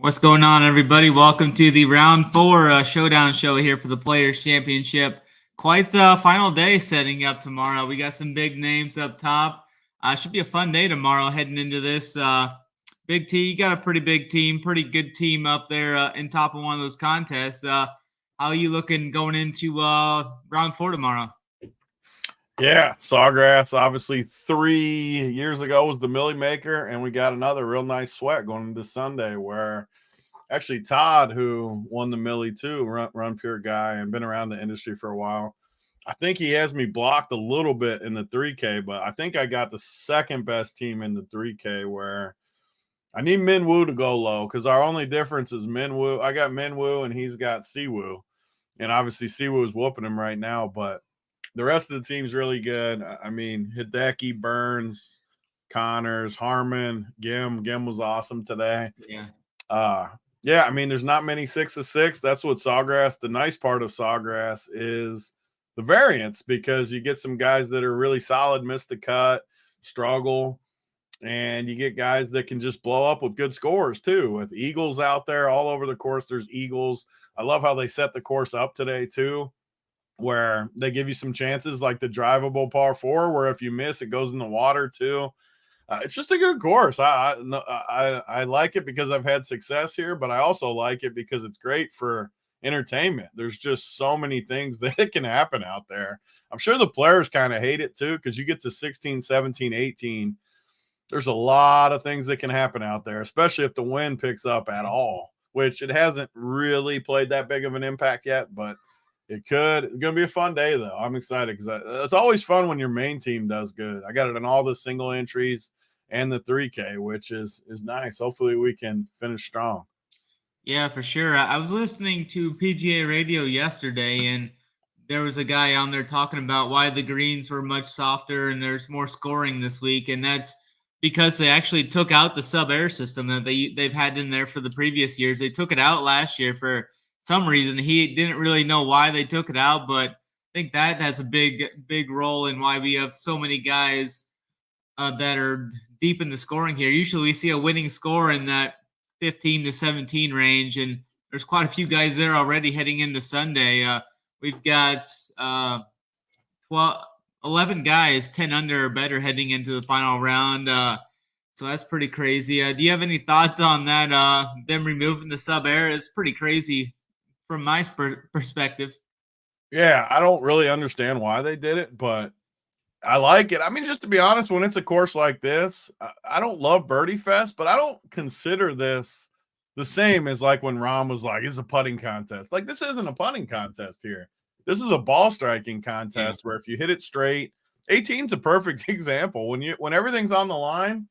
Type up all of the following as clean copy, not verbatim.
What's going on, everybody? Welcome to the Round 4 Showdown show here for the Players' Championship. Quite the final day setting up tomorrow. We got some big names up top. Should be a fun day tomorrow heading into this. Big T, you got a pretty big team, pretty good team up there in top of one of those contests. How are you looking going into Round 4 tomorrow? Yeah, Sawgrass, obviously 3 years ago was the Millie Maker, and we got another real nice sweat going into Sunday where actually Todd, who won the Millie too, run pure guy and been around the industry for a while. I think he has me blocked a little bit in the 3K, but I think I got the second best team in the 3K where I need Minwoo to go low because our only difference is Minwoo. I got Minwoo and he's got Siwoo, and obviously Siwoo is whooping him right now, but the rest of the team's really good. I mean, Hideki, Burns, Connors, Harmon, Gim. Gim was awesome today. Yeah. I mean, there's not many 6 of 6. That's what Sawgrass, the nice part of Sawgrass is the variance because you get some guys that are really solid, miss the cut, struggle, and you get guys that can just blow up with good scores too. With Eagles out there all over the course, there's Eagles. I love how they set the course up today too, where they give you some chances like the drivable par 4, where if you miss, it goes in the water too. It's just a good course. I like it because I've had success here, but I also like it because it's great for entertainment. There's just so many things that can happen out there. I'm sure the players kind of hate it too because you get to 16, 17, 18. There's a lot of things that can happen out there, especially if the wind picks up at all, which it hasn't really played that big of an impact yet, but it could. It's going to be a fun day, though. I'm excited because it's always fun when your main team does good. I got it in all the single entries and the 3K, which is nice. Hopefully we can finish strong. Yeah, for sure. I was listening to PGA Radio yesterday, and there was a guy on there talking about why the greens were much softer and there's more scoring this week, and that's because they actually took out the sub-air system that they've had in there for the previous years. They took it out last year for some reason. He didn't really know why they took it out, but I think that has a big role in why we have so many guys that are deep in the scoring here. Usually we see a winning score in that 15 to 17 range, and there's quite a few guys there already heading into Sunday. We've got 11 guys 10 under or better heading into the final round. So that's pretty crazy. Do you have any thoughts on that? Them removing the sub-air is pretty crazy from my perspective. Yeah, I don't really understand why they did it, but I like it. I mean, just to be honest, when it's a course like this, I don't love Birdie Fest, but I don't consider this the same as like when Rom was like, it's a putting contest. Like, this isn't a putting contest here. This is a ball striking contest where if you hit it straight, 18's a perfect example. When everything's on the line,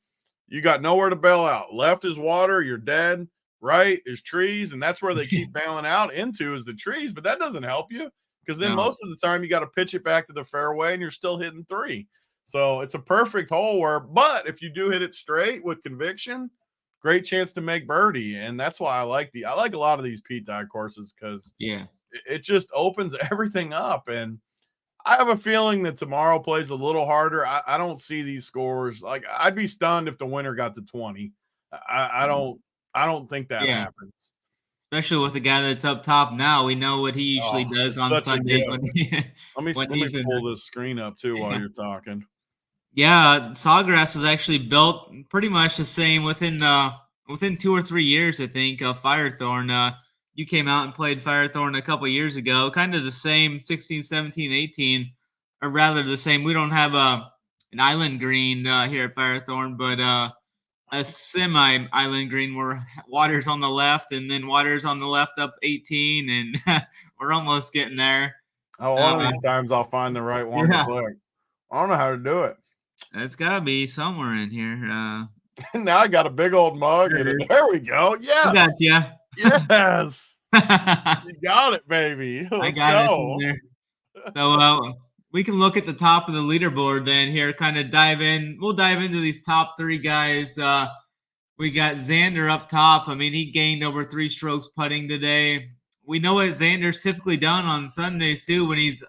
you got nowhere to bail out. Left is water, you're dead. Right is trees, and that's where they keep bailing out into is the trees, but that doesn't help you because then most of the time you got to pitch it back to the fairway and you're still hitting 3. So it's a perfect hole but if you do hit it straight with conviction, great chance to make birdie. And that's why I like a lot of these Pete Dye courses because it just opens everything up. And I have a feeling that tomorrow plays a little harder. I don't see these scores. Like, I'd be stunned if the winner got to 20. I don't think that happens. Especially with the guy that's up top now. We know what he usually does on Sundays. Let me pull this screen up, too, while you're talking. Yeah, Sawgrass was actually built pretty much the same within 2 or 3 years, I think, of Firethorn. You came out and played Firethorn a couple years ago. Kind of the same, 16, 17, 18, or rather the same. We don't have an island green here at Firethorn, but a semi-island green where water's on the left and then water's on the left up 18, and we're almost getting there. One of these times I'll find the right one to click. I don't know how to do it. It's got to be somewhere in here. Now I got a big old mug. There we go. Yes. I got you. Yes. You got it, baby. I got it in there. So we can look at the top of the leaderboard then here, kind of dive in. We'll dive into these top 3 guys. We got Xander up top. I mean, he gained over 3 strokes putting today. We know what Xander's typically done on Sundays too when he's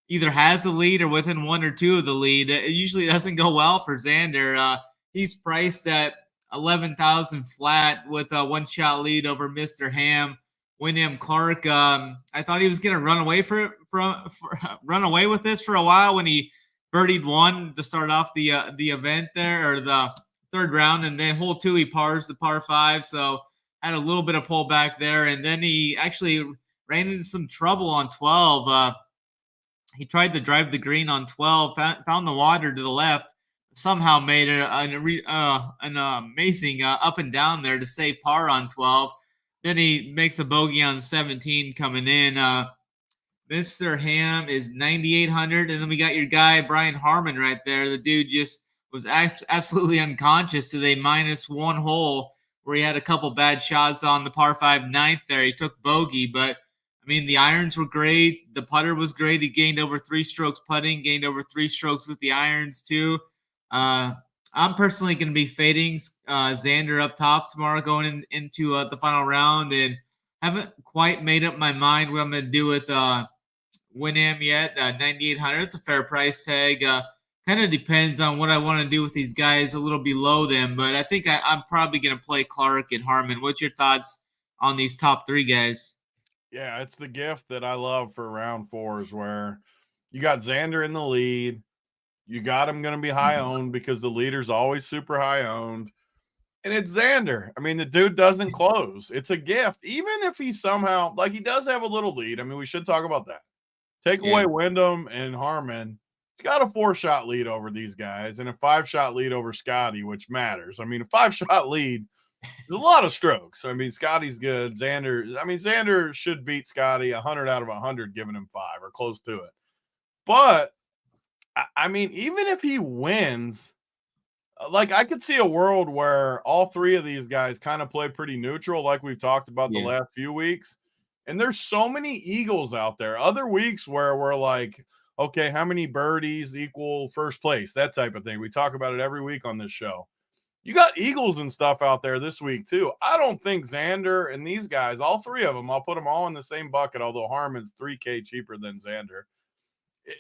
either has the lead or within 1 or 2 of the lead. It usually doesn't go well for Xander. He's priced at 11,000 flat with a 1-shot lead over Mr. Ham. Wyndham Clark. I thought he was going to run away with this for a while when he birdied one to start off the event there, or the third round, and then hole 2 he pars the par 5, so had a little bit of pullback there, and then he actually ran into some trouble on 12. He tried to drive the green on 12, found the water to the left, somehow made an amazing up and down there to save par on 12. Then he makes a bogey on 17 coming in. Mr. Ham is 9,800. And then we got your guy, Brian Harmon, right there. The dude just was absolutely unconscious to the -1 hole where he had a couple bad shots on the par 5 ninth there. He took bogey, but I mean, the irons were great. The putter was great. He gained over 3 strokes putting, gained over 3 strokes with the irons too. I'm personally going to be fading Xander up top tomorrow going into the final round, and haven't quite made up my mind what I'm going to do with Wyndham yet. 9,800. It's a fair price tag. Kind of depends on what I want to do with these guys a little below them, but I think I'm probably going to play Clark and Harmon. What's your thoughts on these top 3 guys? Yeah, it's the gift that I love for round 4s where you got Xander in the lead. You got him going to be high owned because the leader's always super high owned. And it's Xander. I mean, the dude doesn't close. It's a gift. Even if he somehow, like, he does have a little lead. I mean, we should talk about that. Take away Wyndham and Harmon. He's got a 4-shot lead over these guys and a 5-shot lead over Scotty, which matters. I mean, a 5-shot lead, there's a lot of strokes. I mean, Scotty's good. Xander should beat Scotty 100 out of 100, giving him 5 or close to it. But I mean, even if he wins, like, I could see a world where all 3 of these guys kind of play pretty neutral, like we've talked about the last few weeks. And there's so many Eagles out there. Other weeks where we're like, okay, how many birdies equal first place? That type of thing. We talk about it every week on this show. You got Eagles and stuff out there this week too. I don't think Xander and these guys, all 3 of them, I'll put them all in the same bucket, although Harmon's $3K cheaper than Xander.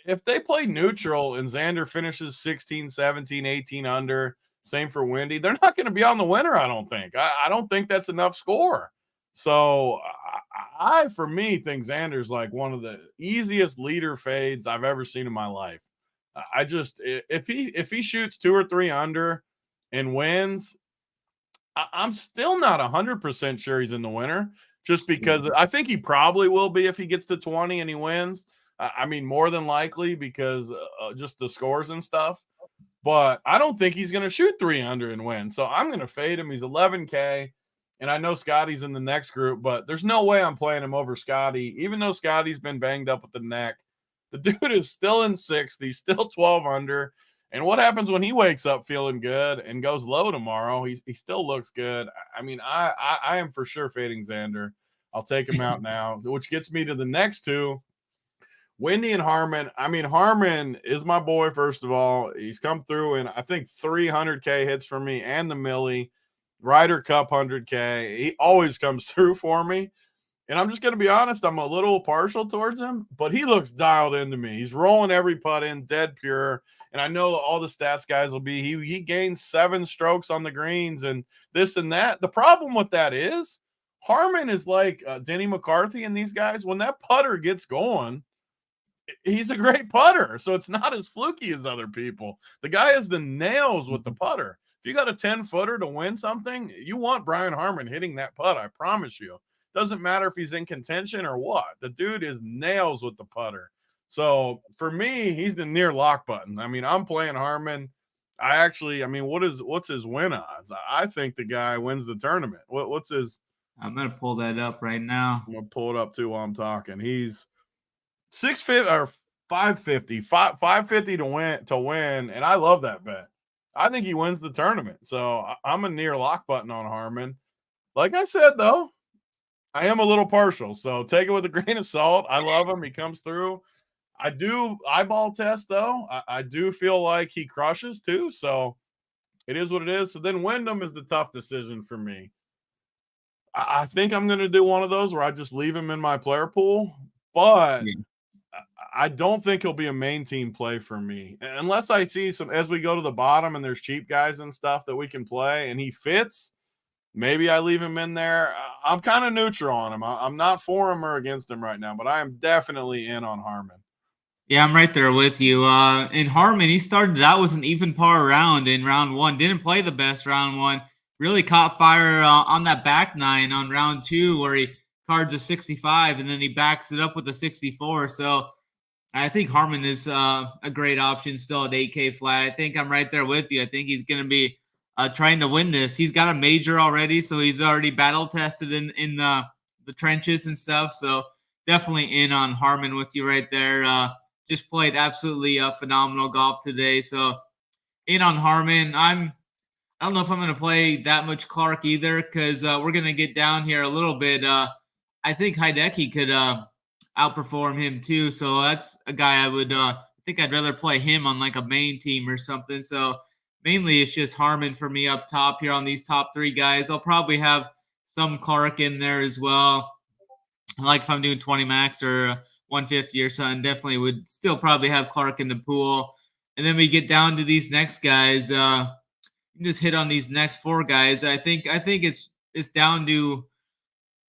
If they play neutral and Xander finishes 16, 17, 18 under, same for Windy, they're not going to be on the winner, I don't think. I don't think that's enough score. So I, for me, think Xander's like one of the easiest leader fades I've ever seen in my life. I just, if he shoots 2 or 3 under and wins, I'm still not 100% sure he's in the winner, just because I think he probably will be if he gets to 20 and he wins. I mean, more than likely because just the scores and stuff. But I don't think he's going to shoot 3 under and win. So I'm going to fade him. He's 11K. And I know Scotty's in the next group, but there's no way I'm playing him over Scotty. Even though Scotty's been banged up with the neck, the dude is still in 6th. He's still 12 under. And what happens when he wakes up feeling good and goes low tomorrow? He still looks good. I mean, I am for sure fading Xander. I'll take him out now, which gets me to the next 2. Windy and Harmon. I mean, Harmon is my boy, first of all. He's come through in, I think, 300K hits for me and the Millie. Ryder Cup 100K. He always comes through for me. And I'm just going to be honest, I'm a little partial towards him, but he looks dialed into me. He's rolling every putt in, dead pure. And I know all the stats guys will be, he gains 7 strokes on the greens and this and that. The problem with that is Harmon is like Denny McCarthy and these guys. When that putter gets going, he's a great putter. So it's not as fluky as other people. The guy has the nails with the putter. If you got a 10-footer to win something, you want Brian Harmon hitting that putt. I promise you. Doesn't matter if he's in contention or what. The dude is nails with the putter. So for me, he's the near lock button. I mean, I'm playing Harmon. What's his win odds? I think the guy wins the tournament. What's his? I'm gonna pull that up right now. I'm gonna pull it up too while I'm talking. He's 650 or 550, 550 to win, and I love that bet. I think he wins the tournament. So I'm a near lock button on Harmon. Like I said, though, I am a little partial. So take it with a grain of salt. I love him. He comes through. I do eyeball test, though. I do feel like he crushes, too. So it is what it is. So then Wyndham is the tough decision for me. I think I'm going to do one of those where I just leave him in my player pool. But I don't think he'll be a main team play for me unless I see some as we go to the bottom and there's cheap guys and stuff that we can play and he fits. Maybe I leave him in there. I'm kind of neutral on him. I'm not for him or against him right now, but I am definitely in on Harmon. Yeah, I'm right there with you. In Harmon, he started out with an even par round in round one. Didn't play the best round one. Really caught fire on that back nine on round two, where he cards a 65 and then he backs it up with a 64. So I think Harmon is a great option still at 8K flat. I think I'm right there with you. I think he's going to be trying to win this. He's got a major already, so he's already battle tested in the trenches and stuff. So definitely in on Harmon with you right there. Just played absolutely phenomenal golf today. So in on Harmon. I don't know if I'm going to play that much Clark either because we're going to get down here a little bit. I think Hideki could outperform him too. So that's a guy I think I'd rather play him on like a main team or something. So mainly it's just Harmon for me up top here on these top three guys. I'll probably have some Clark in there as well. Like if I'm doing 20 max or 150 or something, definitely would still probably have Clark in the pool. And then we get down to these next guys. Just hit on these next four guys. I think it's down to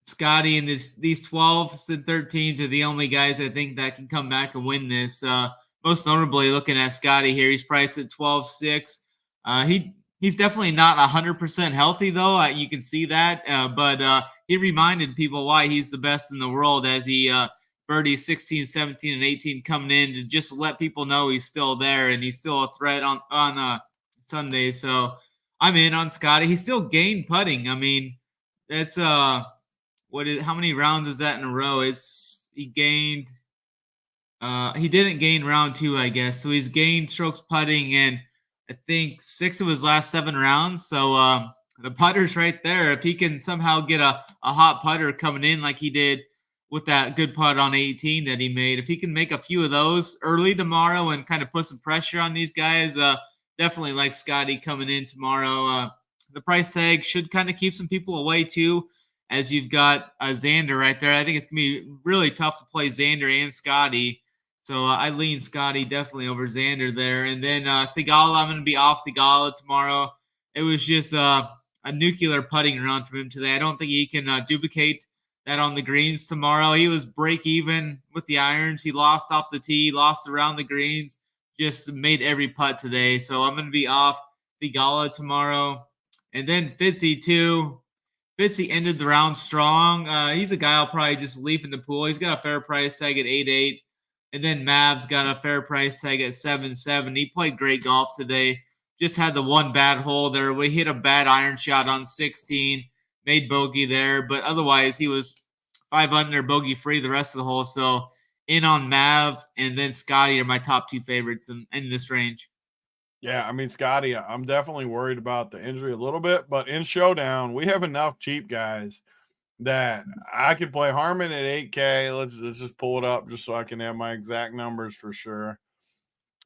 Scotty and these 12s and 13s are the only guys I think that can come back and win this. Most notably, looking at Scotty here, he's priced at 12.6. He's definitely not 100% healthy though. You can see that, but he reminded people why he's the best in the world as he birdies 16, 17, and 18 coming in to just let people know he's still there and he's still a threat on Sunday. So I'm in on Scotty. He still gained putting. I mean, that's how many rounds is that in a row? He didn't gain round two, I guess. So he's gained strokes putting and I think 6 of his last 7 rounds. So the putter's right there. If he can somehow get a hot putter coming in like he did with that good putt on 18 that he made, if he can make a few of those early tomorrow and kind of put some pressure on these guys, definitely like Scotty coming in tomorrow. The price tag should kind of keep some people away too, as you've got Xander right there. I think it's going to be really tough to play Xander and Scotty. So I lean Scotty definitely over Xander there. And then Thigala, I'm going to be off Thigala tomorrow. It was just a nuclear putting run from him today. I don't think he can duplicate that on the greens tomorrow. He was break even with the irons. He lost off the tee, lost around the greens, just made every putt today. So I'm going to be off Thigala tomorrow. And then Fitzy too. Fitzy ended the round strong. He's a guy I'll probably just leave in the pool. He's got a fair price tag at 8.8. And then Mavs got a fair price tag at 7.7. He played great golf today. Just had the one bad hole there. We hit a bad iron shot on 16, made bogey there. But otherwise, he was 5 under, bogey free the rest of the hole. So in on Mav and then Scotty are my top 2 favorites in this range. Yeah, I mean, Scotty, I'm definitely worried about the injury a little bit. But in Showdown, we have enough cheap guys that I could play Harmon at 8K. Let's just pull it up just so I can have my exact numbers for sure.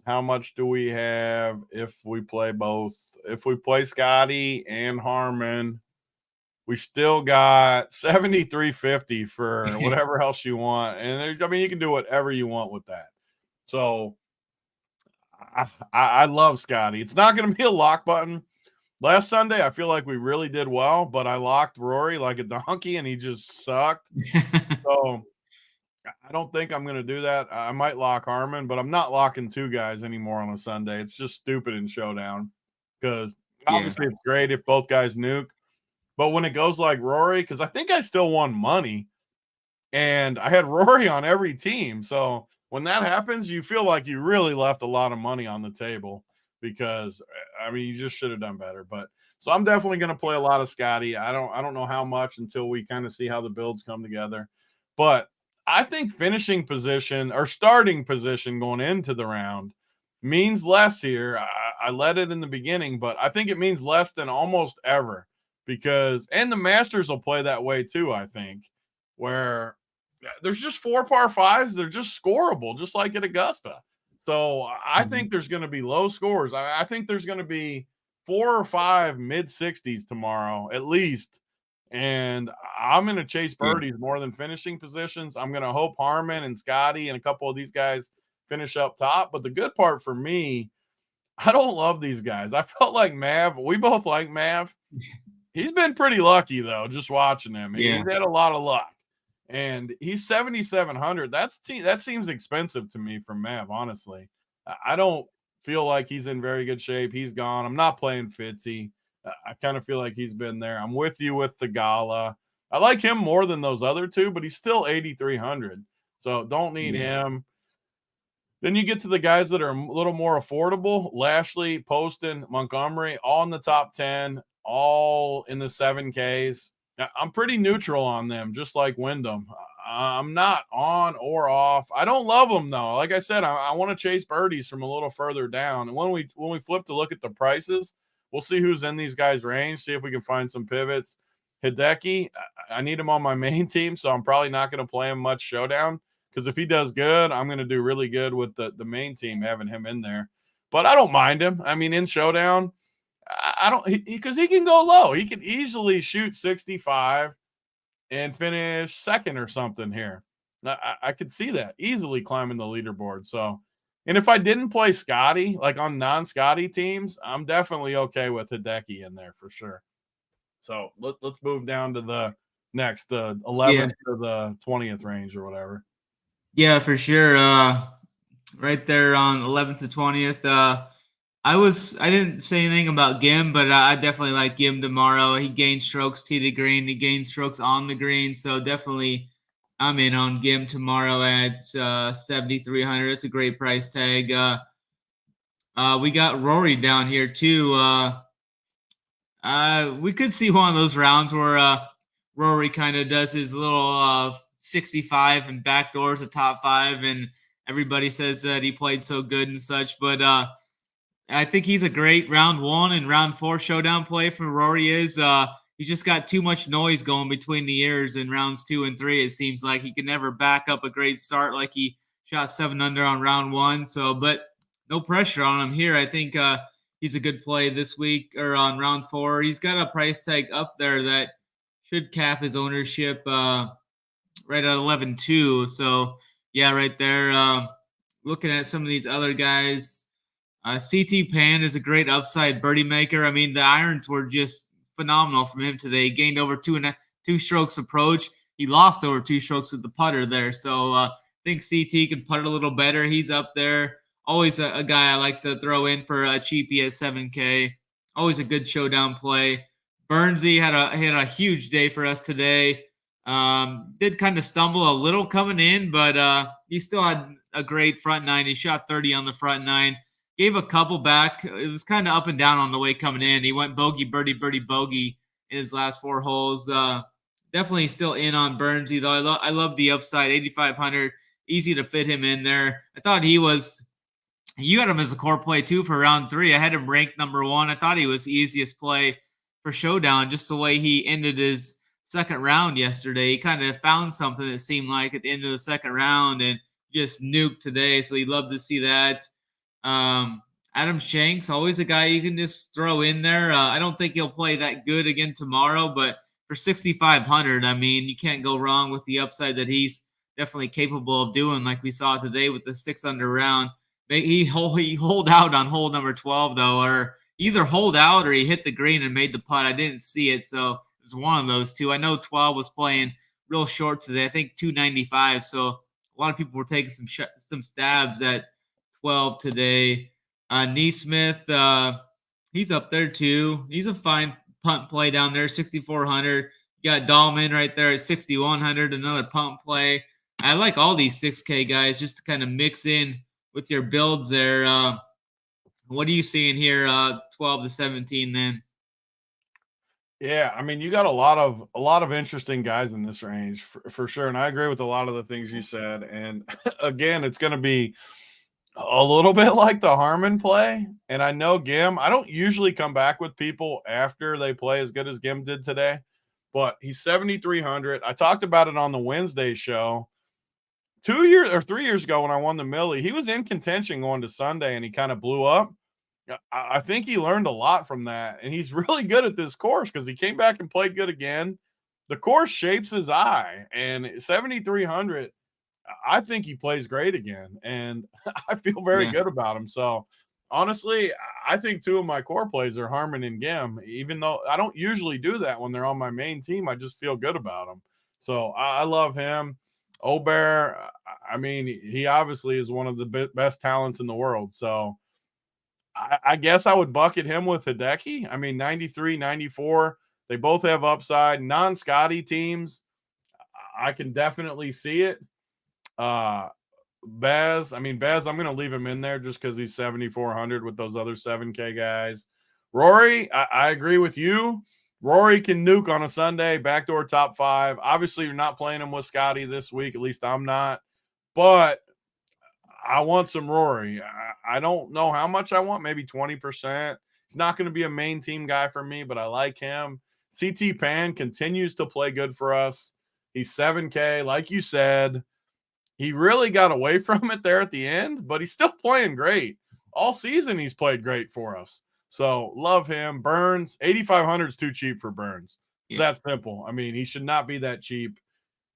How much do we have if we play both? If we play Scotty and Harmon, we still got 7,350 for whatever else you want. And you can do whatever you want with that. So I love Scotty. It's not going to be a lock button. Last Sunday, I feel like we really did well, but I locked Rory like a donkey, and he just sucked. So I don't think I'm going to do that. I might lock Harmon, but I'm not locking 2 guys anymore on a Sunday. It's just stupid in Showdown because obviously it's great if both guys nuke. But when it goes like Rory, because I think I still won money, and I had Rory on every team. So when that happens, you feel like you really left a lot of money on the table. Because you just should have done better. But so I'm definitely going to play a lot of Scotty. I don't know how much until we kind of see how the builds come together. But I think finishing position or starting position going into the round means less here. I let it in the beginning, but I think it means less than almost ever and the Masters will play that way too, I think, where there's just 4 par 5s. They're just scoreable, just like at Augusta. So I think there's going to be low scores. I think there's going to be 4 or 5 mid-60s tomorrow, at least. And I'm going to chase birdies more than finishing positions. I'm going to hope Harmon and Scotty and a couple of these guys finish up top. But the good part for me, I don't love these guys. I felt like Mav. We both like Mav. He's been pretty lucky, though, just watching him. Yeah. He's had a lot of luck. And he's 7,700. That seems expensive to me from Mav, honestly. I don't feel like he's in very good shape. He's gone. I'm not playing Fitzy. I kind of feel like he's been there. I'm with you with the Gala. I like him more than those other two, but he's still 8,300. So don't need him. Then you get to the guys that are a little more affordable. Lashley, Poston, Montgomery, all in the top 10, all in the 7Ks. I'm pretty neutral on them, just like Wyndham. I'm not on or off. I don't love them, though. Like I said, I want to chase birdies from a little further down. And when we flip to look at the prices, we'll see who's in these guys' range, see if we can find some pivots. Hideki, I need him on my main team, so I'm probably not going to play him much showdown, because if he does good, I'm going to do really good with the main team having him in there. But I don't mind him. I mean, in showdown, I don't, because he can go low. He can easily shoot 65 and finish second or something here. I could see that easily climbing the leaderboard. So, and if I didn't play Scotty, like on non-Scotty teams, I'm definitely okay with Hideki in there for sure. So let's move down to the next, the 11th to the 20th range or whatever. Yeah, for sure. Right there on 11th to 20th. I didn't say anything about Gim, but I definitely like Gim tomorrow. He gains strokes tee to green. He gains strokes on the green. So definitely I'm in on Gim tomorrow at 7,300. It's a great price tag. We got Rory down here too. We could see one of those rounds where Rory kind of does his little 65 and backdoors the top 5, and everybody says that he played so good and such. But I think he's a great round 1 and round 4 showdown play for Rory. He's just got too much noise going between the ears in rounds 2 and 3. It seems like he can never back up a great start like he shot 7 under on round 1. So, but no pressure on him here. I think he's a good play this week or on round 4. He's got a price tag up there that should cap his ownership right at 11.2. So yeah, right there. Looking at some of these other guys, CT Pan is a great upside birdie maker. I mean, the irons were just phenomenal from him today. He gained over two strokes approach. He lost over 2 strokes with the putter there. So I think CT can putt a little better. He's up there. Always a guy I like to throw in for a cheapie at 7K. Always a good showdown play. Burnsy had a huge day for us today. Did kind of stumble a little coming in, but he still had a great front 9. He shot 30 on the front 9. Gave a couple back. It was kind of up and down on the way coming in. He went bogey, birdie, birdie, bogey in his last 4 holes. Definitely still in on Burnsy, though. I love the upside, 8,500. Easy to fit him in there. I thought you had him as a core play, too, for round 3. I had him ranked number 1. I thought he was the easiest play for showdown, just the way he ended his second round yesterday. He kind of found something, it seemed like, at the end of the second round and just nuked today. So you'd love to see that. Adam Shanks, always a guy you can just throw in there. I don't think he'll play that good again tomorrow, but for 6,500, I mean, you can't go wrong with the upside that he's definitely capable of doing, like we saw today with the 6 under round. He hold out on hole number 12, though, or either hold out or he hit the green and made the putt. I didn't see it, so it was one of those two. I know 12 was playing real short today. I think 295, so a lot of people were taking some stabs at 12 today. Neesmith, he's up there too. He's a fine punt play down there, 6,400. You got Dahlman right there at 6,100, another punt play. I like all these 6K guys just to kind of mix in with your builds there. What are you seeing here, 12 to 17 then? Yeah, I mean, you got a lot of interesting guys in this range for sure, and I agree with a lot of the things you said. And again, it's going to be a little bit like the Harmon play. And I know Gim, I don't usually come back with people after they play as good as Gim did today, but he's 7,300. I talked about it on the Wednesday show. 3 years ago when I won the Millie, he was in contention going to Sunday and he kind of blew up. I think he learned a lot from that, and he's really good at this course because he came back and played good again. the course shapes his eye, and 7,300. I think he plays great again, and I feel very good about him. So honestly, I think two of my core plays are Harmon and Gim, even though I don't usually do that when they're on my main team. I just feel good about them. So I love him. Obear, I mean, he obviously is one of the best talents in the world. So I guess I would bucket him with Hideki. I mean, 93, 94. They both have upside. Non-Scotty teams, I can definitely see it. Bez, I'm going to leave him in there just because he's 7,400 with those other 7K guys. Rory, I agree with you. Rory can nuke on a Sunday, backdoor top 5. Obviously, you're not playing him with Scotty this week. At least I'm not. But I want some Rory. I don't know how much I want, maybe 20%. He's not going to be a main team guy for me, but I like him. CT Pan continues to play good for us. He's 7K, like you said. He really got away from it there at the end, but he's still playing great. All season, he's played great for us. So, love him. Burns, 8,500 is too cheap for Burns. It's that simple. I mean, he should not be that cheap.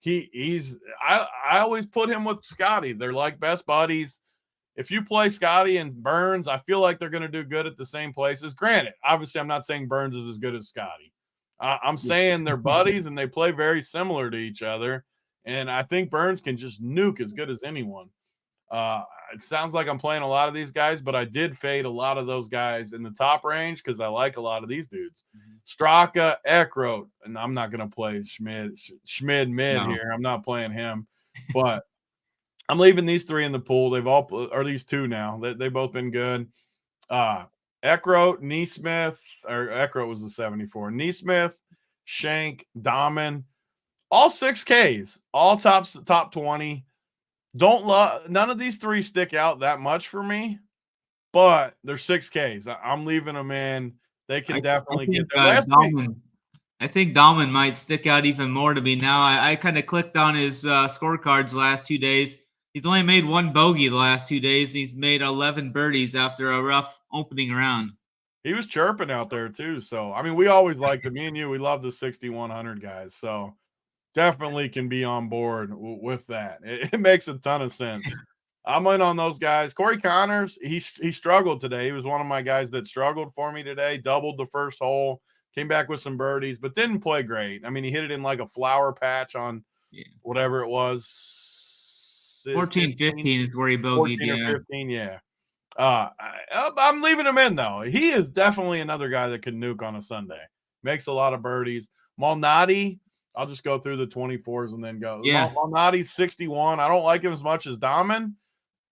I always put him with Scotty. They're like best buddies. If you play Scotty and Burns, I feel like they're going to do good at the same places. Granted, obviously, I'm not saying Burns is as good as Scotty. I'm saying they're buddies and they play very similar to each other. And I think Burns can just nuke as good as anyone. It sounds like I'm playing a lot of these guys, but I did fade a lot of those guys in the top range because I like a lot of these dudes. Straka, Eckroat, and I'm not going to play Schmid mid here. I'm not playing him, but I'm leaving these three in the pool. They've all, or these two now. They've both been good. Eckroat, Neesmith, or Eckroat was the 74. Neesmith, Shank, Dahmen, all 6Ks, all top 20. None of these three stick out that much for me, but they're 6Ks. I'm leaving them in. They can definitely get there. I think Dahmen might stick out even more to me now. I kind of clicked on his scorecards the last 2 days. He's only made one bogey the last 2 days. And he's made 11 birdies after a rough opening round. He was chirping out there too. So, I mean, we always liked him. Me and you, we love the 6,100 guys. So, definitely can be on board with that. It makes a ton of sense. I'm in on those guys. Corey Connors, he struggled today. He was one of my guys that struggled for me today. Doubled the first hole, came back with some birdies, but didn't play great. I mean, he hit it in like a flower patch on whatever it was. 14, 15 is where he bogeyed. 14 or 15, yeah. I'm leaving him in, though. He is definitely another guy that can nuke on a Sunday. Makes a lot of birdies. Malnati, I'll just go through the 24s and then go. Yeah. Malnati's 61. I don't like him as much as Dahmen,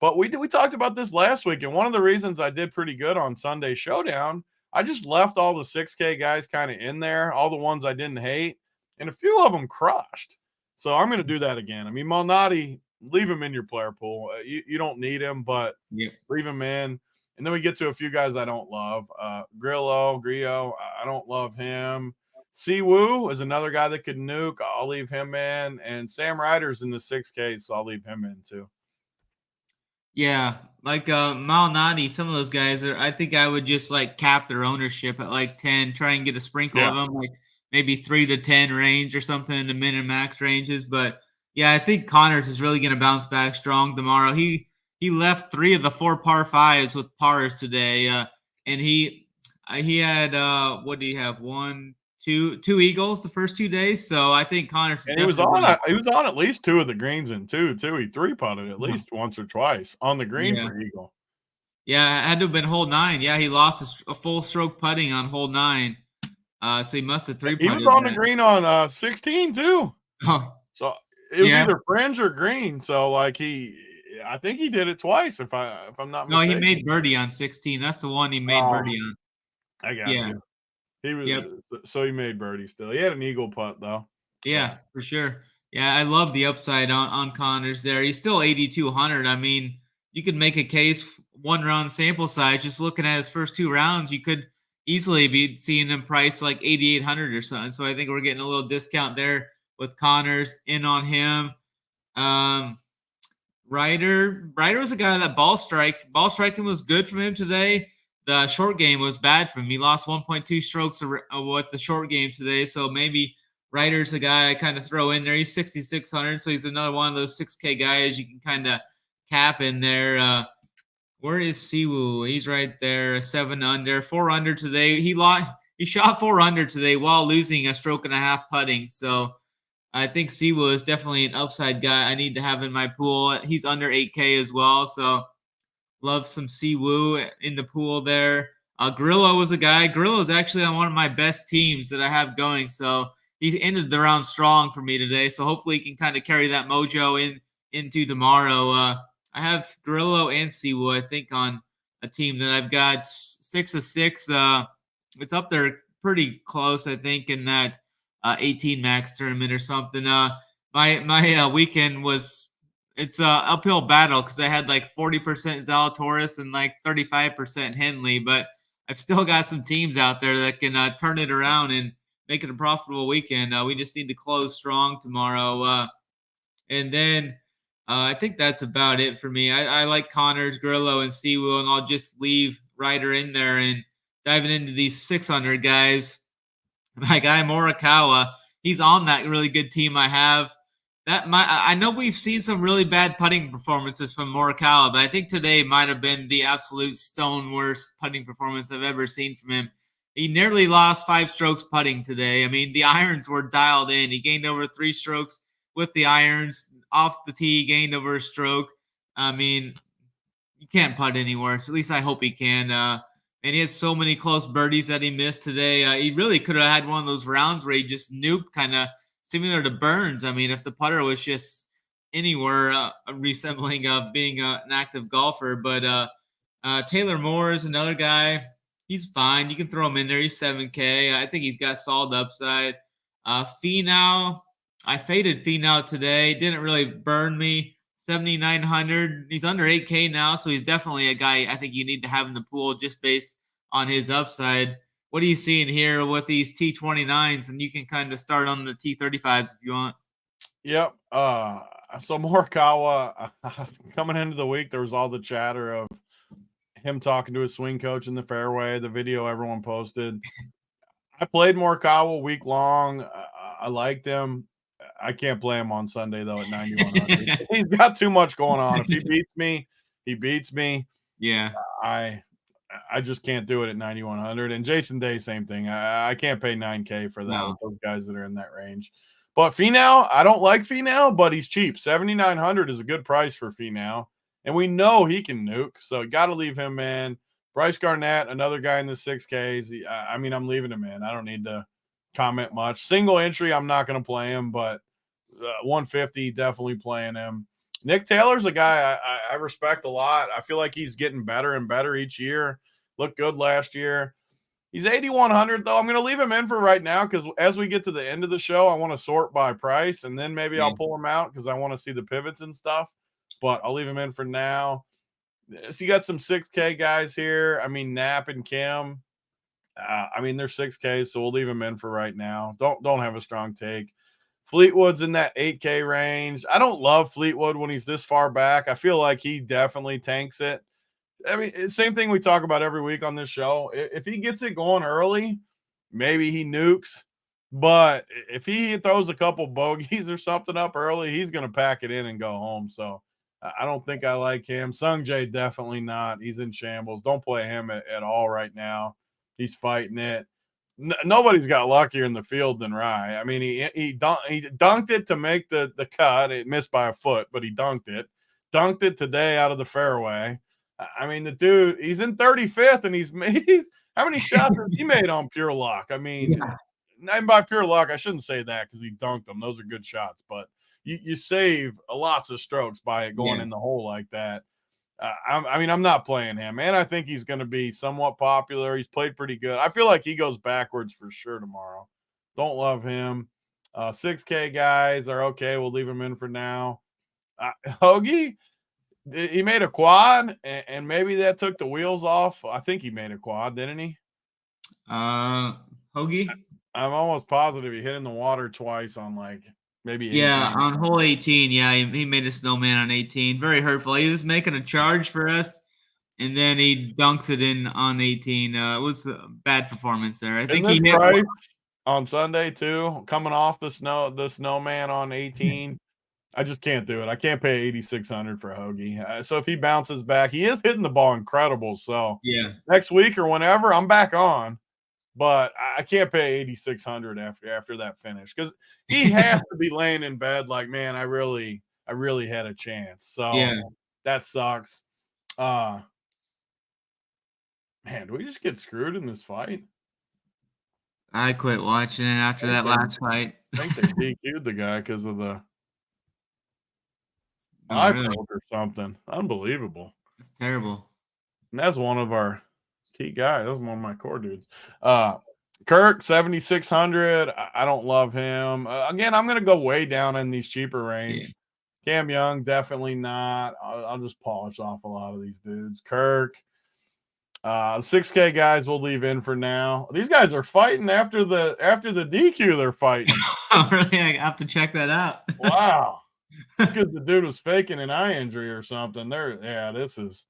but we talked about this last week, and one of the reasons I did pretty good on Sunday Showdown, I just left all the 6K guys kind of in there, all the ones I didn't hate, and a few of them crushed. So I'm going to do that again. I mean, Malnati, leave him in your player pool. You don't need him, but leave him in. And then we get to a few guys I don't love. Grillo, I don't love him. Siwoo is another guy that could nuke. I'll leave him in. And Sam Ryder's in the 6K, so I'll leave him in too. Yeah, like Malnati, some of those guys I think I would just like cap their ownership at like 10, try and get a sprinkle of them, like maybe 3 to 10 range or something in the min and max ranges. But yeah, I think Connors is really going to bounce back strong tomorrow. He left 3 of the 4 par 5s with pars today, and he had what do you have? 2 eagles the first 2 days. So I think Connors. And he was on at least 2 of the greens in 2 too. He 3-putted at least once or twice on the green for eagle. Yeah, it had to have been hole 9. Yeah, he lost a full stroke putting on hole 9. So he must have 3-putted. He was on the green on 16 too. Oh. So it was either fringe or green. So like I think he did it twice if I'm not mistaken. No, he made birdie on 16. That's the one he made birdie on. I got you. He was so he made birdie still. He had an eagle putt though. Yeah, for sure. Yeah, I love the upside on Connors there. He's still 8,200. I mean, you could make a case 1 round sample size. Just looking at his first 2 rounds, you could easily be seeing him priced like 8,800 or something. So I think we're getting a little discount there with Connors in on him. Ryder was a guy that ball striking was good from him today. The short game was bad for him. He lost 1.2 strokes with the short game today. So maybe Ryder's a guy I kind of throw in there. He's 6,600, so he's another one of those 6K guys you can kind of cap in there. Where is Siwoo? He's right there, 7 under, 4 under today. He shot 4 under today while losing a stroke and a half putting. So I think Siwoo is definitely an upside guy I need to have in my pool. He's under 8K as well, so love some Siwoo in the pool there. Grillo was a guy. Grillo is actually on one of my best teams that I have going, so he ended the round strong for me today. So hopefully he can kind of carry that mojo into tomorrow. I have Grillo and Siwoo, I think, on a team that I've got 6 of 6. It's up there pretty close, I think, in that 18 max tournament or something. My weekend it's a uphill battle because I had like 40% Zalatoris and like 35% Henley, but I've still got some teams out there that can turn it around and make it a profitable weekend. We just need to close strong tomorrow. And then I think that's about it for me. I like Connors, Grillo, and Siwoo, and I'll just leave Ryder in there and diving into these 600 guys. My guy Morikawa, he's on that really good team I have. I know we've seen some really bad putting performances from Morikawa, but I think today might have been the absolute stone worst putting performance I've ever seen from him. He nearly lost 5 strokes putting today. I mean, the irons were dialed in. He gained over 3 strokes with the irons. Off the tee, gained over a stroke. I mean, you can't putt anywhere. So at least I hope he can. And he had so many close birdies that he missed today. He really could have had one of those rounds where he just nuked, kind of similar to Burns. I mean, if the putter was just anywhere resembling of being an active golfer. But Taylor Moore is another guy. He's fine. You can throw him in there. He's 7K. I think he's got solid upside. Finau, I faded Finau today. Didn't really burn me. 7,900. He's under 8K now, so he's definitely a guy I think you need to have in the pool just based on his upside. What are you seeing here with these T29s? And you can kind of start on the T35s if you want. Yep. So Morikawa, coming into the week, there was all the chatter of him talking to his swing coach in the fairway, the video everyone posted. I played Morikawa week long. I liked him. I can't play him on Sunday, though, at 9,100. He's got too much going on. If he beats me, he beats me. Yeah. I just can't do it at 9,100. And Jason Day, same thing. I can't pay 9K for that with those guys that are in that range. But Finau, I don't like Finau, but he's cheap. 7,900 is a good price for Finau. And we know he can nuke, so got to leave him in. Bryce Garnett, another guy in the 6Ks. I mean, I'm leaving him in. I don't need to comment much. Single entry, I'm not going to play him, but 150, definitely playing him. Nick Taylor's a guy I respect a lot. I feel like he's getting better and better each year. Looked good last year. He's 8,100, though. I'm going to leave him in for right now because as we get to the end of the show, I want to sort by price, and then maybe I'll pull him out because I want to see the pivots and stuff. But I'll leave him in for now. So you got some 6K guys here. I mean, Knapp and Kim. I mean, they're 6K, so we'll leave him in for right now. Don't have a strong take. Fleetwood's in that 8K range. I don't love Fleetwood when he's this far back. I feel like he definitely tanks it. I mean, same thing we talk about every week on this show. If he gets it going early, maybe he nukes. But if he throws a couple bogeys or something up early, he's going to pack it in and go home. So I don't think I like him. Sung Jae, definitely not. He's in shambles. Don't play him at all right now. He's fighting it. Nobody's got luckier in the field than Rye. I mean, he dunked it to make the cut. It missed by a foot, but he dunked it. Dunked it today out of the fairway. I mean, the dude, he's in 35th, and he's made – how many shots has he made on pure luck? I mean, and by pure luck, I shouldn't say that because he dunked them. Those are good shots, but you save lots of strokes by it going in the hole like that. I mean, I'm not playing him, and I think he's going to be somewhat popular. He's played pretty good. I feel like he goes backwards for sure tomorrow. Don't love him. 6K guys are okay. We'll leave him in for now. Hoagie, he made a quad, and maybe that took the wheels off. I think he made a quad, didn't he? Hoagie? I'm almost positive he hit in the water twice on like maybe 18. Yeah, on hole 18. Yeah, he made a snowman on 18. Very hurtful. He was making a charge for us, and then he dunks it in on 18. It was a bad performance there. I think he hit on Sunday too, coming off the snowman on 18. I just can't do it. I can't pay 8,600 for Hoagie. So if he bounces back, he is hitting the ball incredible. So Yeah. next week or whenever, I'm back on. But I can't pay 8,600 after that finish, because he has to be laying in bed like, man, I really had a chance. So that sucks. Man, do we just get screwed in this fight? I quit watching it after that last fight. I think they DQ'd the guy because of the Oh, really? or something. Unbelievable. It's terrible. And that's one of our key guys. That's one of my core dudes. Kirk, 7,600. I don't love him. Again, I'm going to go way down in these cheaper range. Yeah. Cam Young, definitely not. I'll just polish off a lot of these dudes. Kirk. 6K guys we'll leave in for now. These guys are fighting after the DQ. They're fighting. Oh, really? I have to check that out. Wow. It's because the dude was faking an eye injury or something. This is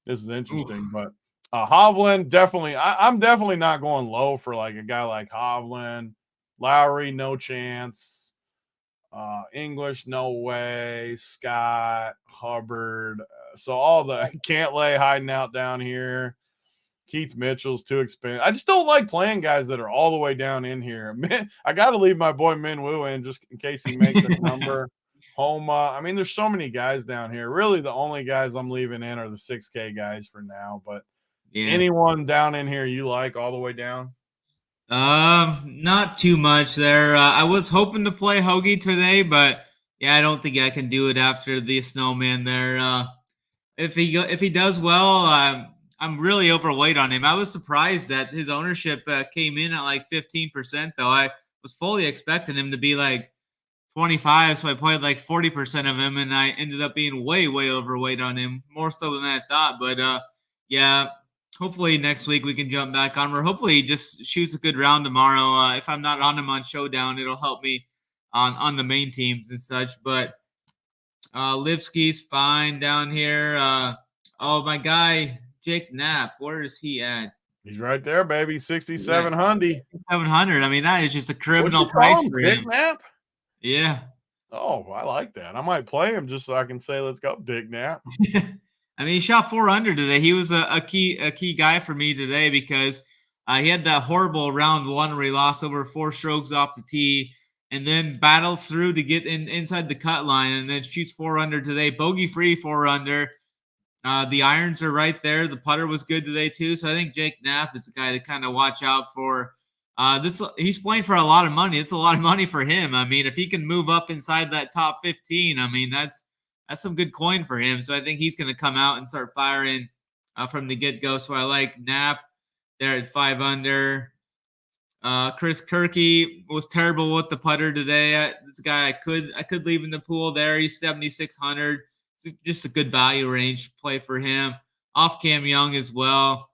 interesting. Oof. But Hovland, definitely. I'm definitely not going low for like a guy like Hovland. Lowry, no chance. English, no way. Scott, Hubbard. So all the Cantlay hiding out down here. Keith Mitchell's too expensive. I just don't like playing guys that are all the way down in here. I got to leave my boy Minwoo in just in case he makes a number. Homa. I mean, there's so many guys down here. Really, the only guys I'm leaving in are the 6K guys for now. But anyone down in here you like all the way down? Not too much there. I was hoping to play Hoagie today, but I don't think I can do it after the snowman there. If he does well, I'm really overweight on him. I was surprised that his ownership came in at like 15%, though. I was fully expecting him to be like 25, so I played like 40% of him, and I ended up being way, way overweight on him, more so than I thought. But hopefully next week we can jump back on. Or hopefully he just shoots a good round tomorrow. If I'm not on him on Showdown, it'll help me on the main teams and such. But Lipsky's fine down here. My guy Jake Knapp, where is he at? He's right there, baby. 6,700. 700. I mean, that is just a criminal price for him. Jake Knapp? Yeah. Oh, I like that. I might play him just so I can say, let's go, Dick Knapp. I mean, he shot 400 today. He was a key guy for me today because he had that horrible round one where he lost over 4 strokes off the tee and then battles through to get inside the cut line and then shoots 4 under today. Bogey free 4 under. The irons are right there. The putter was good today too. So I think Jake Knapp is the guy to kind of watch out for. He's playing for a lot of money. It's a lot of money for him. I mean, if he can move up inside that top 15, I mean, that's some good coin for him. So I think he's going to come out and start firing from the get-go. So I like Knapp there at 5 under. Chris Kirky was terrible with the putter today. This guy I could leave in the pool there. He's 7,600. It's just a good value range play for him. Off Cam Young as well.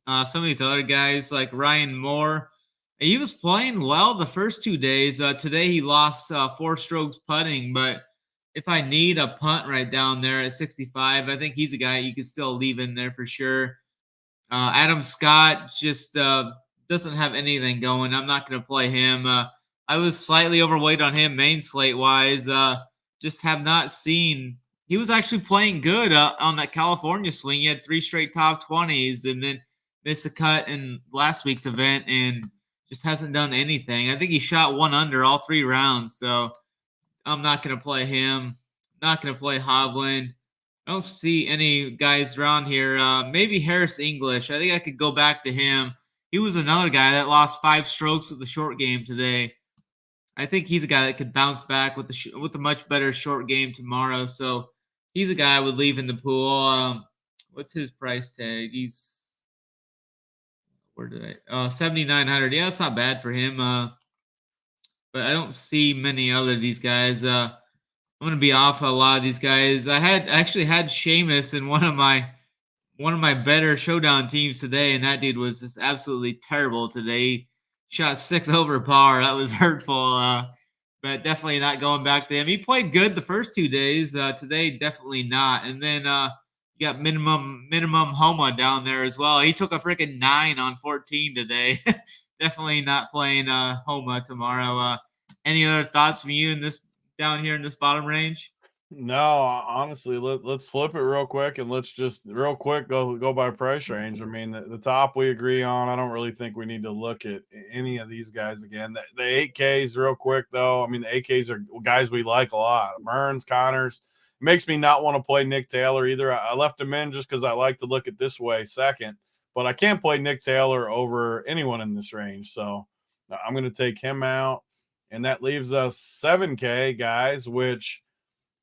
Some of these other guys like Ryan Moore, he was playing well the first 2 days. Today he lost 4 strokes putting, but if I need a punt right down there at 65, I think he's a guy you can still leave in there for sure. Adam Scott just doesn't have anything going. I'm not going to play him. I was slightly overweight on him main slate wise. Just have not seen. He was actually playing good on that California swing. He had 3 straight top 20s and then missed a cut in last week's event and just hasn't done anything. I think he shot 1 under all 3 rounds. So I'm not going to play him. Not going to play Hovland. I don't see any guys around here. Maybe Harris English. I think I could go back to him. He was another guy that lost 5 strokes with the short game today. I think he's a guy that could bounce back with a much better short game tomorrow. So he's a guy I would leave in the pool. What's his price tag? He's 7,900. Yeah, that's not bad for him. But I don't see many other of these guys. I'm gonna be off a lot of these guys. I actually had Seamus in one of my better Showdown teams today, and that dude was just absolutely terrible today. He shot 6 over par. That was hurtful. But definitely not going back to him. He played good the first 2 days. Today, definitely not. And then you got minimum Homa down there as well. He took a freaking 9 on 14 today. definitely not playing Homa tomorrow. Any other thoughts from you in this down here in this bottom range? No, honestly, let's flip it real quick and let's just real quick go by price range. I mean, the top we agree on. I don't really think we need to look at any of these guys again. The 8Ks real quick though. I mean, the 8Ks are guys we like a lot. Burns, Connors. Makes me not want to play Nick Taylor either. I left him in just because I like to look at this way second, but I can't play Nick Taylor over anyone in this range. So I'm going to take him out, and that leaves us 7K guys, which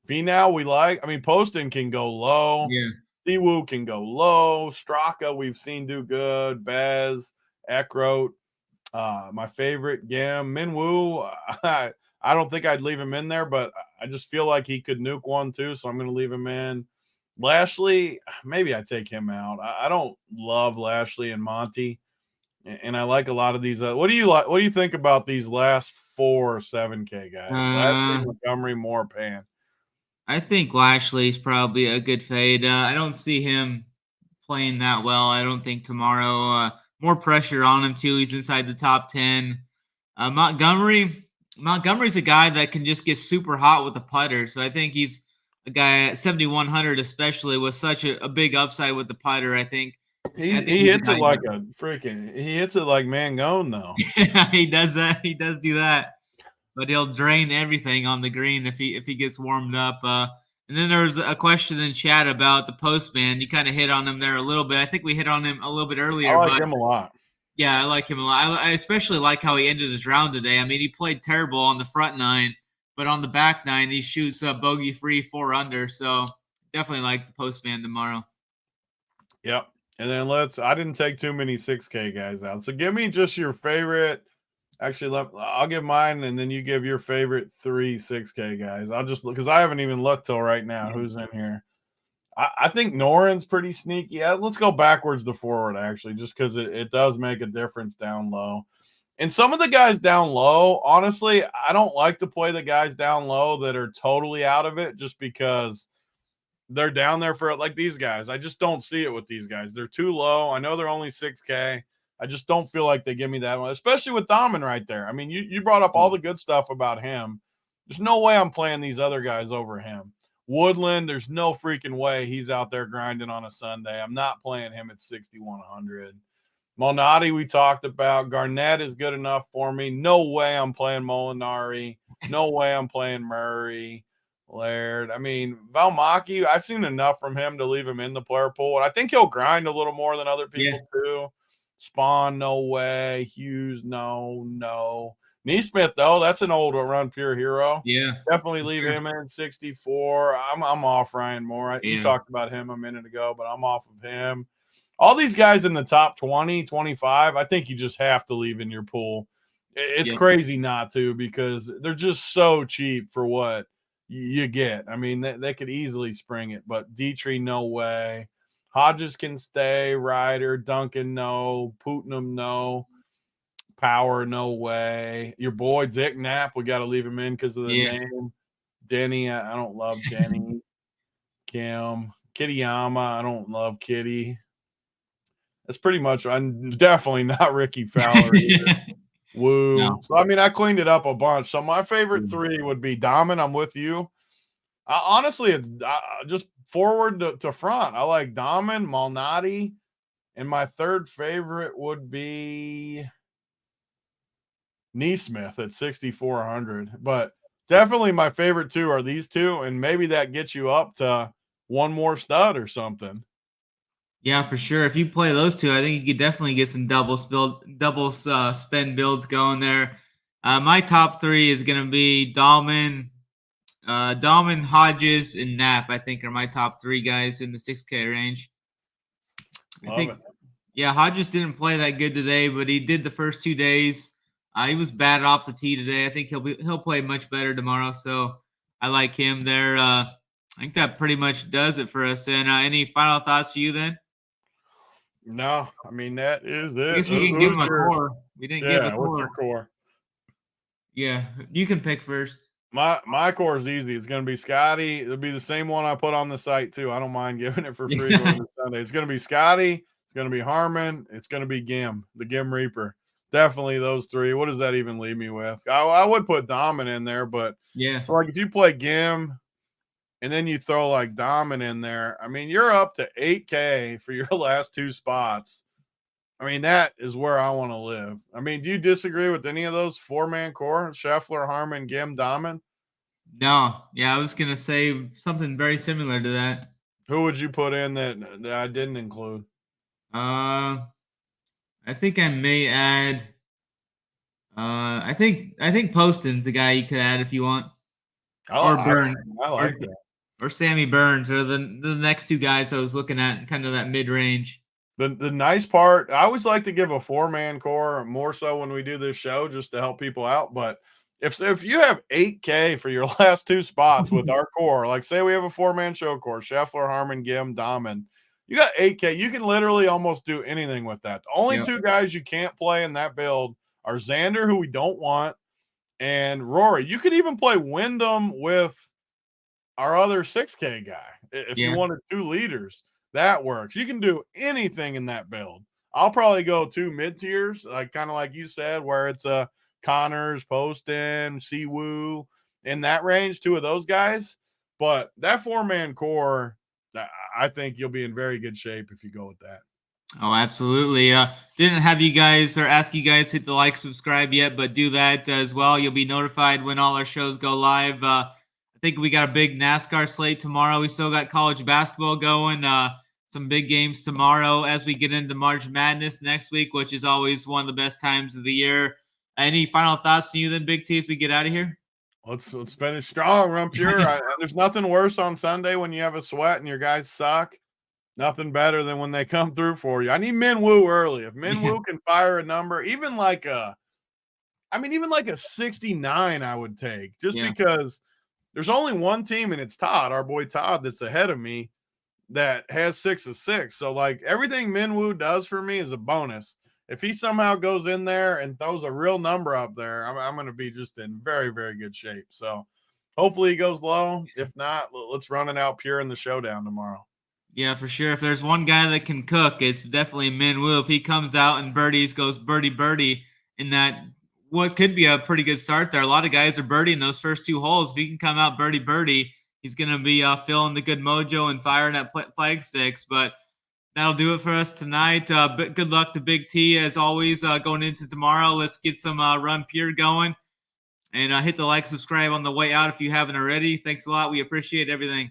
Finau we like. I mean, Poston can go low. Yeah. Siwoo can go low. Straka we've seen do good. Bez, Eckroat, my favorite, Gim. Minwoo, I don't think I'd leave him in there, but I just feel like he could nuke one too, so I'm going to leave him in. Lashley, maybe I take him out. I don't love Lashley and Monty, and I like a lot of these. What do you like? What do you think about these last 4 7K guys? Lashley, Montgomery, Moore, Pan. I think Lashley's probably a good fade. I don't see him playing that well. I don't think tomorrow. More pressure on him too. He's inside the top 10. Montgomery's a guy that can just get super hot with the putter. So I think he's a guy at 7,100, especially with such a big upside with the putter. I think he hits it like a freaking. He hits it like Mangone though. He does that. He does do that. But he'll drain everything on the green if he gets warmed up. And then there was a question in chat about the postman. You kind of hit on him there a little bit. I think we hit on him a little bit earlier. I like him a lot. Yeah, I like him a lot. I especially like how he ended his round today. I mean, he played terrible on the front 9, but on the back 9, he shoots bogey-free 4 under. So definitely like the postman tomorrow. Yep. And then I didn't take too many 6K guys out. So give me just your favorite. Actually, I'll give mine, and then you give your favorite 3 6K guys. I'll just look because I haven't even looked till right now who's in here. I think Noren's pretty sneaky. Let's go backwards to forward, actually, just because it does make a difference down low. And some of the guys down low, honestly, I don't like to play the guys down low that are totally out of it just because they're down there for it. Like these guys. I just don't see it with these guys. They're too low. I know they're only 6K. I just don't feel like they give me that one, especially with Dahmen right there. I mean, you brought up all the good stuff about him. There's no way I'm playing these other guys over him. Woodland, there's no freaking way he's out there grinding on a Sunday. I'm not playing him at 6,100. Malnati, we talked about. Garnett is good enough for me. No way I'm playing Molinari. No way I'm playing Murray. Laird. I mean, Valmaki, I've seen enough from him to leave him in the player pool. And I think he'll grind a little more than other people too. Spawn, no way. Hughes, no. Neesmith, though, that's an old run pure hero. Yeah. Definitely leave him in 64. I'm off Ryan Moore. You talked about him a minute ago, but I'm off of him. All these guys in the top 20, 25, I think you just have to leave in your pool. It's crazy not to because they're just so cheap for what you get. I mean, they could easily spring it, but Dietrich, no way. Hodges can stay. Ryder, Duncan, no. Putnam, no. Power, no way. Your boy Dick Knapp, we got to leave him in because of the name. Denny, I don't love Denny. Kim, Kittyama, I don't love Kitty. That's pretty much. I'm definitely not Ricky Fowler either. Woo. No. So I mean, I cleaned it up a bunch. So my favorite 3 would be Dahmen. I'm with you. Honestly, it's just forward to front. I like Dahmen, Malnati, and my third favorite would be Neesmith at 6,400. But definitely my favorite 2 are these 2, and maybe that gets you up to one more stud or something. Yeah, for sure. If you play those 2, I think you could definitely get some double spend builds going there. My top 3 is going to be Dahlman, Hodges, and Knapp, I think, are my top 3 guys in the 6K range. Hodges didn't play that good today, but he did the first 2 days. He was bad off the tee today. I think he'll play much better tomorrow, so I like him there. I think that pretty much does it for us. And any final thoughts for you then? No, I mean, that is it. I guess we can give him a core. We didn't give a core. What's your core? Yeah, you can pick first. My core is easy. It's going to be Scotty. It'll be the same one I put on the site too. I don't mind giving it for free on Sunday. It's going to be Scotty. It's going to be Harmon. It's going to be Gim, the Gim Reaper. definitely those three. What does that even leave me with? I would put Dahmen in there, but Yeah. so like if you play Gim and then you throw like Dahmen in there, I mean, you're up to 8K for your last two spots. I mean, that is where I want to live. I mean, do you disagree with any of those four-man core? Scheffler, Harman, Gim, Dahmen? No. Yeah, I was gonna say something very similar to that. Who would you put in that I didn't include? I think I may add. I think Poston's a guy you could add if you want, or Burns, I like that. or Sammy Burns, or the next two guys I was looking at, kind of that mid range. The nice part, I always like to give a four-man core more so when we do this show just to help people out. But if you have 8K for your last two spots with our core, like say we have a four-man show core, Scheffler, Harman, Gim, Dahmen, you got 8K. You can literally almost do anything with that. The only two guys you can't play in that build are Xander, who we don't want, and Rory. You could even play Wyndham with our other 6K guy if you wanted two leaders. That works. You can do anything in that build. I'll probably go two mid tiers, like kind of like you said, where it's Connors, Poston, Siwoo in that range, two of those guys. But that four-man core, I think you'll be in very good shape if you go with that. Oh, absolutely. Didn't have you guys or ask you guys to hit the like, subscribe yet, but do that as well. You'll be notified when all our shows go live. I think we got a big NASCAR slate tomorrow. We still got college basketball going. Some big games tomorrow as we get into March Madness next week, which is always one of the best times of the year. Any final thoughts from you then, Big T, as we get out of here? Let's finish strong, Run Pure. There's nothing worse on Sunday when you have a sweat and your guys suck. Nothing better than when they come through for you. I need Minwoo early. If Minwoo can fire a number, even like a 69, I would take, just because there's only one team, and it's Todd, our boy Todd, that's ahead of me, that has 6 of 6. So like everything Minwoo does for me is a bonus. If he somehow goes in there and throws a real number up there, I'm going to be just in very, very good shape. So hopefully he goes low. If not, let's run it out pure in the showdown tomorrow. Yeah, for sure. If there's one guy that can cook, it's definitely Minwoo. If he comes out and goes birdie in that, what could be a pretty good start there. A lot of guys are birdieing those first two holes. If he can come out birdie, he's going to be feeling the good mojo and firing at flag sticks. But that'll do it for us tonight. Good luck to Big T, as always, going into tomorrow. Let's get some Run Pure going. And hit the like, subscribe on the way out if you haven't already. Thanks a lot. We appreciate everything.